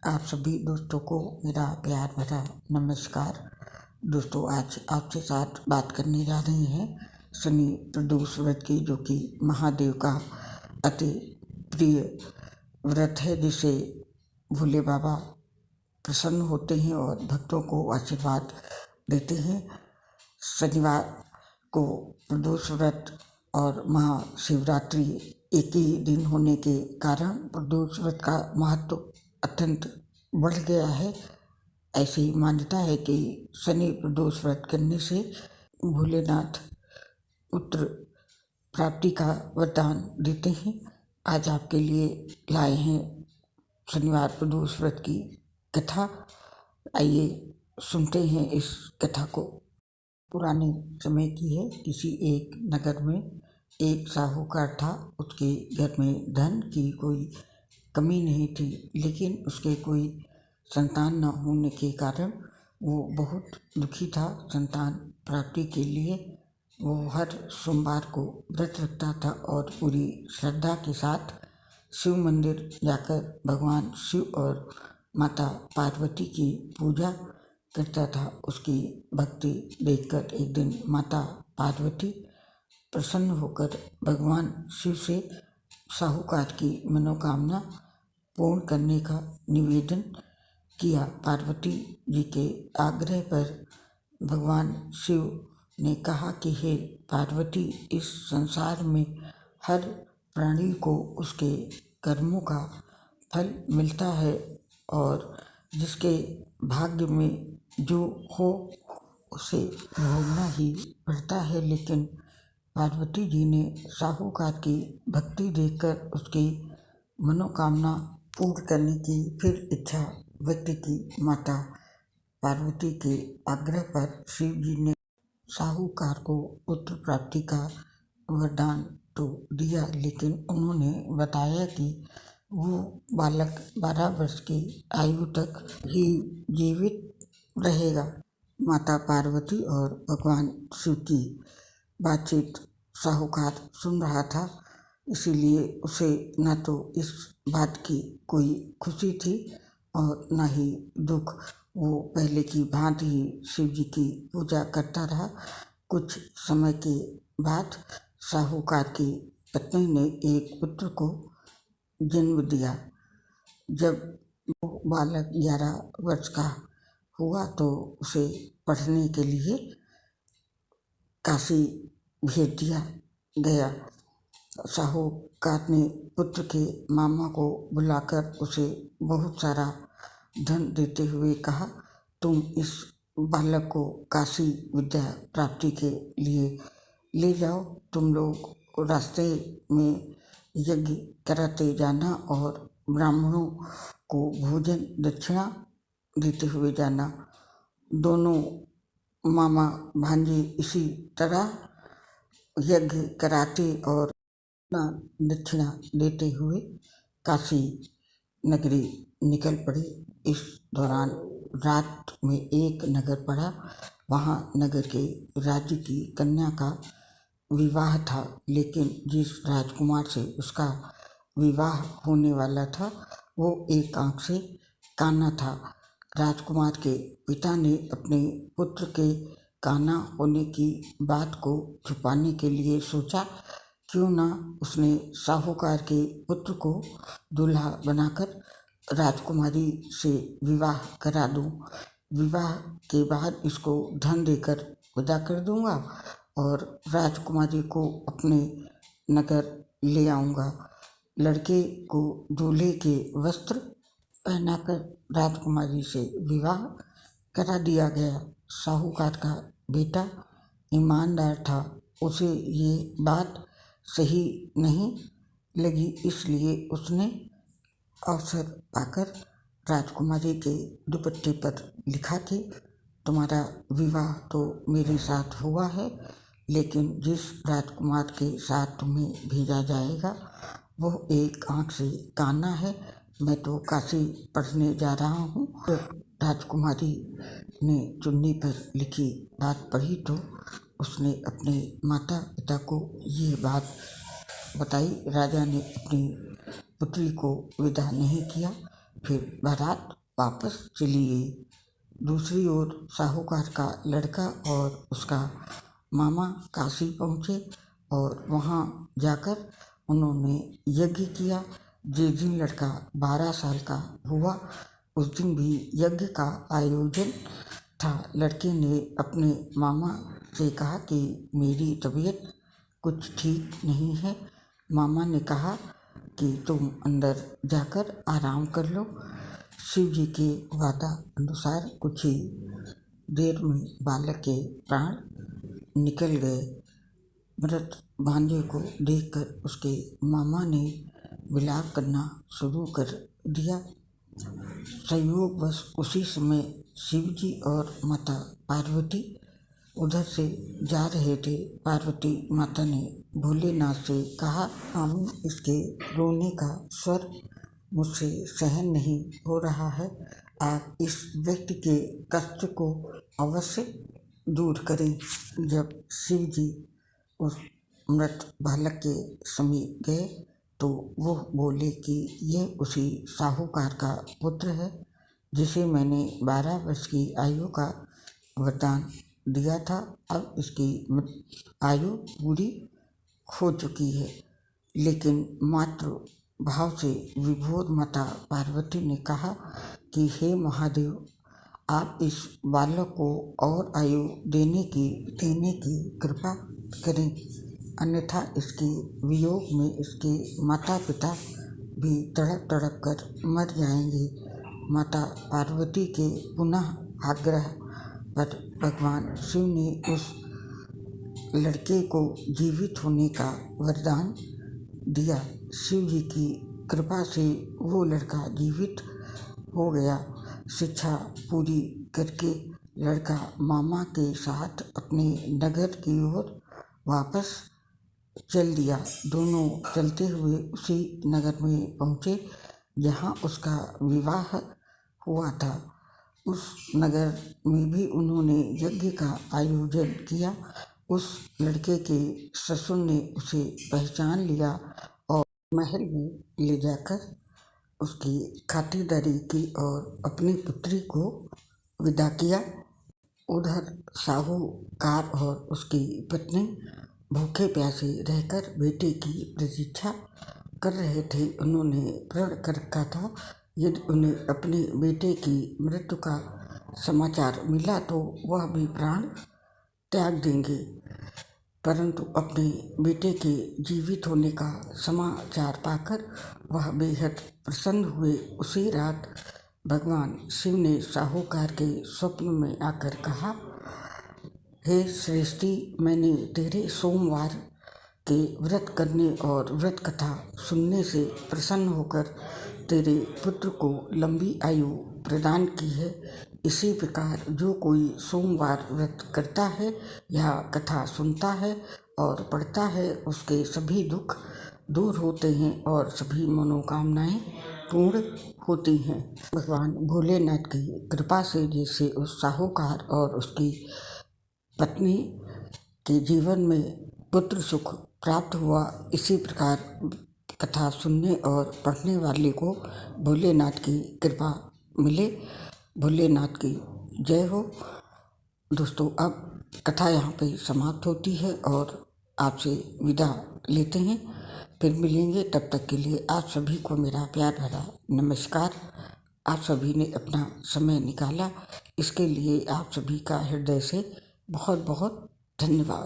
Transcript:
आप सभी दोस्तों को मेरा प्यार भरा नमस्कार। दोस्तों, आज आपके साथ बात करने जा रहे हैं शनि प्रदोष व्रत की, जो कि महादेव का अति प्रिय व्रत है, जिसे भोले बाबा प्रसन्न होते हैं और भक्तों को आशीर्वाद देते हैं। शनिवार को प्रदोष व्रत और महाशिवरात्रि एक ही दिन होने के कारण प्रदोष व्रत का महत्व अत्यंत बढ़ गया है। ऐसी मान्यता है कि शनि प्रदोष व्रत करने से भोलेनाथ पुत्र प्राप्ति का वरदान देते हैं। आज आपके लिए लाए हैं शनिवार प्रदोष व्रत की कथा। आइए सुनते हैं इस कथा को। पुराने समय की है। किसी एक नगर में एक साहूकार था। उसके घर में धन की कोई कमी नहीं थी, लेकिन उसके कोई संतान न होने के कारण वो बहुत दुखी था। संतान प्राप्ति के लिए वो हर सोमवार को व्रत रखता था और पूरी श्रद्धा के साथ शिव मंदिर जाकर भगवान शिव और माता पार्वती की पूजा करता था। उसकी भक्ति देखकर एक दिन माता पार्वती प्रसन्न होकर भगवान शिव से साहूकार की मनोकामना पूर्ण करने का निवेदन किया। पार्वती जी के आग्रह पर भगवान शिव ने कहा कि हे पार्वती, इस संसार में हर प्राणी को उसके कर्मों का फल मिलता है और जिसके भाग्य में जो हो उसे भोगना ही पड़ता है। लेकिन पार्वती जी ने साहूकार की भक्ति देखकर उसकी मनोकामना पूर्ण करने की फिर इच्छा व्यक्त की। माता पार्वती के आग्रह पर शिव जी ने साहूकार को पुत्र प्राप्ति का वरदान तो दिया, लेकिन उन्होंने बताया कि वो बालक 12 वर्ष की आयु तक ही जीवित रहेगा। माता पार्वती और भगवान शिव की बातचीत साहूकार सुन रहा था, इसीलिए उसे न तो इस बात की कोई खुशी थी और न ही दुख। वो पहले की भांति ही शिव जी की पूजा करता रहा। कुछ समय के बाद साहूकार की पत्नी ने एक पुत्र को जन्म दिया। जब वो बालक 11 वर्ष का हुआ तो उसे पढ़ने के लिए काशी भेज दिया गया। साहूकार ने पुत्र के मामा को बुलाकर उसे बहुत सारा धन देते हुए कहा, तुम इस बालक को काशी विद्या प्राप्ति के लिए ले जाओ। तुम लोग रास्ते में यज्ञ कराते जाना और ब्राह्मणों को भोजन दक्षिणा देते हुए जाना। दोनों मामा भांजे इसी तरह यज्ञ कराते और दक्षिणा देते हुए काशी नगरी निकल पड़े। इस दौरान रात में एक नगर पड़ा। वहाँ नगर के राज्य की कन्या का विवाह था, लेकिन जिस राजकुमार से उसका विवाह होने वाला था वो एक आंख से काना था। राजकुमार के पिता ने अपने पुत्र के काना होने की बात को छुपाने के लिए सोचा, क्यों ना उसने साहूकार के पुत्र को दूल्हा बनाकर राजकुमारी से विवाह करा दूं। विवाह के बाद इसको धन देकर विदा कर दूंगा और राजकुमारी को अपने नगर ले आऊँगा। लड़के को दूल्हे के वस्त्र पहनाकर राजकुमारी से विवाह करा दिया गया। साहूकार का बेटा ईमानदार था। उसे ये बात सही नहीं लगी, इसलिए उसने अवसर पाकर राजकुमारी के दुपट्टे पर लिखा कि तुम्हारा विवाह तो मेरे साथ हुआ है, लेकिन जिस राजकुमार के साथ तुम्हें भेजा जाएगा वो एक आंख से काना है। मैं तो काशी पढ़ने जा रहा हूँ। राजकुमारी ने चुन्नी पर लिखी बात पढ़ी तो उसने अपने माता पिता को ये बात बताई। राजा ने अपनी पुत्री को विदा नहीं किया। फिर बारात वापस चली गई। दूसरी ओर साहूकार का लड़का और उसका मामा काशी पहुँचे और वहाँ जाकर उन्होंने यज्ञ किया। जिस दिन लड़का 12 साल का हुआ उस दिन भी यज्ञ का आयोजन था। लड़के ने अपने मामा से कहा कि मेरी तबीयत कुछ ठीक नहीं है। मामा ने कहा कि तुम अंदर जाकर आराम कर लो। शिव जी के वादा अनुसार कुछ ही देर में बालक के प्राण निकल गए। मृत भांजे को देखकर उसके मामा ने विलाप करना शुरू कर दिया। संयोगवश उसी समय शिव जी और माता पार्वती उधर से जा रहे थे। पार्वती माता ने भोलेनाथ से कहा, स्वामी, इसके रोने का स्वर मुझसे सहन नहीं हो रहा है। आप इस व्यक्ति के कष्ट को अवश्य दूर करें। जब शिव जी उस मृत बालक के समीप गए तो वो बोले कि यह उसी साहूकार का पुत्र है जिसे मैंने 12 वर्ष की आयु का वरदान दिया था। अब इसकी आयु पूरी हो चुकी है। लेकिन मातृ भाव से विभोर माता पार्वती ने कहा कि हे महादेव, आप इस बालक को और आयु देने की कृपा करें, अन्यथा इसके वियोग में इसके माता पिता भी तड़प तड़प कर मर जाएंगे। माता पार्वती के पुनः आग्रह पर भगवान शिव ने उस लड़के को जीवित होने का वरदान दिया। शिव जी की कृपा से वो लड़का जीवित हो गया। शिक्षा पूरी करके लड़का मामा के साथ अपने नगर की ओर वापस चल दिया। दोनों चलते हुए उसी नगर में पहुँचे जहाँ उसका विवाह हुआ था। उस नगर में भी उन्होंने यज्ञ का आयोजन किया। उस लड़के के ससुर ने उसे पहचान लिया और महल में ले जाकर उसकी खातिरदारी की और अपनी पुत्री को विदा किया। उधर साहूकार और उसकी पत्नी भूखे प्यासे रहकर बेटे की प्रतीक्षा कर रहे थे। उन्होंने प्रण कर रखा था यदि उन्हें अपने बेटे की मृत्यु का समाचार मिला तो वह भी प्राण त्याग देंगे। परंतु अपने बेटे के जीवित होने का समाचार पाकर वह बेहद प्रसन्न हुए। उसी रात भगवान शिव ने साहूकार के स्वप्न में आकर कहा, हे श्रेष्ठी, मैंने तेरे सोमवार के व्रत करने और व्रत कथा सुनने से प्रसन्न होकर तेरे पुत्र को लंबी आयु प्रदान की है। इसी प्रकार जो कोई सोमवार व्रत करता है या कथा सुनता है और पढ़ता है उसके सभी दुख दूर होते हैं और सभी मनोकामनाएं पूर्ण होती हैं। भगवान भोलेनाथ की कृपा से जैसे उस साहूकार और उसकी पत्नी के जीवन में पुत्र सुख प्राप्त हुआ, इसी प्रकार कथा सुनने और पढ़ने वाले को भोलेनाथ की कृपा मिले। भोलेनाथ की जय हो। दोस्तों, अब कथा यहाँ पे समाप्त होती है और आपसे विदा लेते हैं। फिर मिलेंगे, तब तक के लिए आप सभी को मेरा प्यार भरा नमस्कार। आप सभी ने अपना समय निकाला, इसके लिए आप सभी का हृदय से बहुत बहुत धन्यवाद।